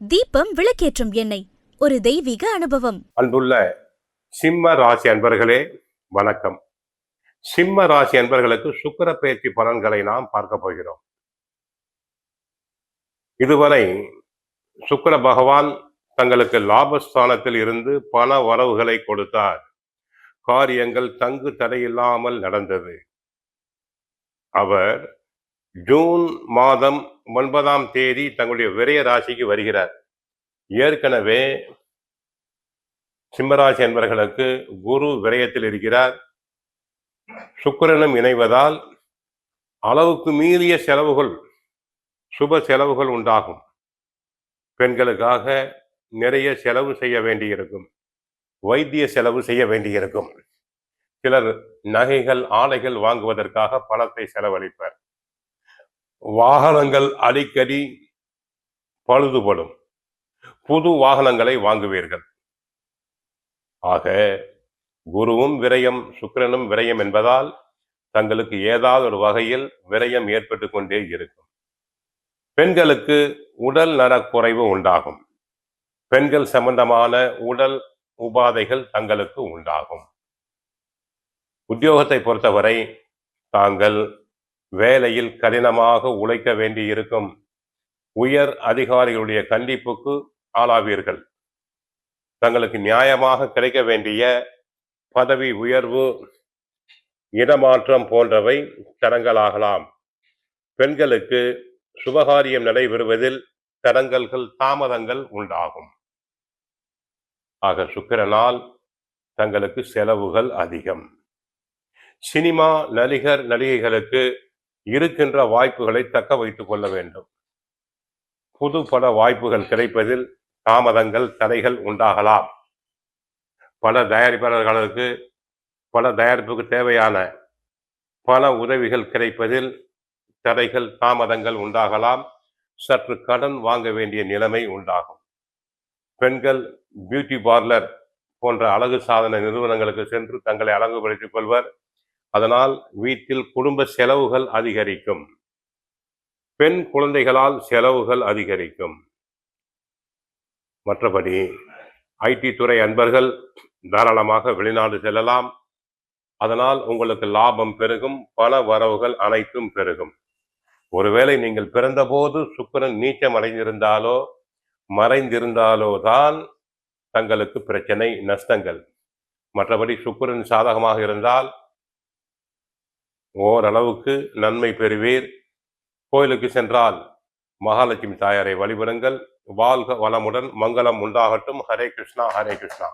தீபம் விளக்கேற்றும் எண்ணெய், ஒரு தெய்வீக அனுபவம். அன்புள்ள சிம்ம ராசி அன்பர்களே, வணக்கம். சிம்ம ராசி அன்பர்களுக்கு சுக்கிர பெயர்ச்சி பலன்களை நாம் பார்க்க போகிறோம். இதுவரை சுக்கிர பகவான் தங்களுக்கு லாபஸ்தானத்தில் இருந்து பண வரவுகளை கொடுத்தார். காரியங்கள் தங்கு தடையில்லாமல் நடந்தது. அவர் ஜூன் மாதம் 9ஆம் தேதி தங்களுடைய விரய ராசிக்கு வருகிறார். ஏற்கனவே சிம்மராசி என்பவர்களுக்கு குரு விரயத்தில் இருக்கிறார். சுக்கிரனும் இணைவதால் அளவுக்கு மீறிய செலவுகள், சுப செலவுகள் உண்டாகும். பெண்களுக்காக நிறைய செலவு செய்ய வேண்டியிருக்கும். வைத்திய செலவு செய்ய வேண்டியிருக்கும். சிலர் நகைகள், ஆடைகள் வாங்குவதற்காக பணத்தை செலவழிப்பர். வாகனங்கள் அடிக்கடி பழுதுபடும். புது வாகனங்களை வாங்குவீர்கள். ஆக குருவும் விரயம், சுக்கிரனும் விரயம் என்பதால் தங்களுக்கு ஏதாவது ஒரு வகையில் விரயம் ஏற்பட்டு கொண்டே இருக்கும். பெண்களுக்கு உடல் நலக்குறைவு உண்டாகும். பெண்கள் சம்பந்தமான உடல் உபாதைகள் தங்களுக்கு உண்டாகும். உத்தியோகத்தை பொறுத்தவரை தாங்கள் வேலையில் கடினமாக உழைக்க வேண்டியிருக்கும். உயர் அதிகாரிகளுடைய கண்டிப்புக்கு ஆளாவீர்கள். தங்களுக்கு நியாயமாக கிடைக்க வேண்டிய பதவி உயர்வு, இடமாற்றம் போன்றவை தடங்கலாகலாம். பெண்களுக்கு சுபகாரியம் நடைபெறுவதில் தடங்கல்கள், தாமதங்கள் உண்டாகும். ஆக சுக்கிரனால் தங்களுக்கு செலவுகள் அதிகம். சினிமா நடிகர், நடிகைகளுக்கு இருக்கின்ற வாய்ப்புகளை தக்க வைத்துக் கொள்ள வேண்டும். புது பட வாய்ப்புகள் கிடைப்பதில் தாமதங்கள், தடைகள் உண்டாகலாம். பல தயாரிப்பாளர்களுக்கு பல தயாரிப்புக்கு தேவையான பல உதவிகள் கிடைப்பதில் தடைகள், தாமதங்கள் உண்டாகலாம். சற்று கடன் வாங்க வேண்டிய நிலைமை உண்டாகும். பெண்கள் பியூட்டி பார்லர் போன்ற அழகு சாதன நிறுவனங்களுக்கு சென்று தங்களை அழகுபடுத்திக் கொள்வர். அதனால் வீட்டில் குடும்ப செலவுகள் அதிகரிக்கும். பெண் குழந்தைகளால் செலவுகள் அதிகரிக்கும். மற்றபடி ஐடி துறை அன்பர்கள் தாராளமாக வெளிநாடு செல்லலாம். அதனால் உங்களுக்கு லாபம் பெருகும். பண வரவுகள் அனைத்தும் பெருகும். ஒருவேளை நீங்கள் பிறந்தபோது சுக்கிரன் நீச்சம் அடைந்திருந்தாலோ மறைந்திருந்தாலோ தான் தங்களுக்கு பிரச்சனை, நஷ்டங்கள். மற்றபடி சுக்கிரன் சாதகமாக இருந்தால் ஓரளவுக்கு நன்மை பெறுவீர். கோயிலுக்கு சென்றால் மகாலட்சுமி தாயாரை வழிபடுங்கள். வாழ்க வளமுடன், மங்களம் உண்டாகட்டும். ஹரே கிருஷ்ணா, ஹரே கிருஷ்ணா.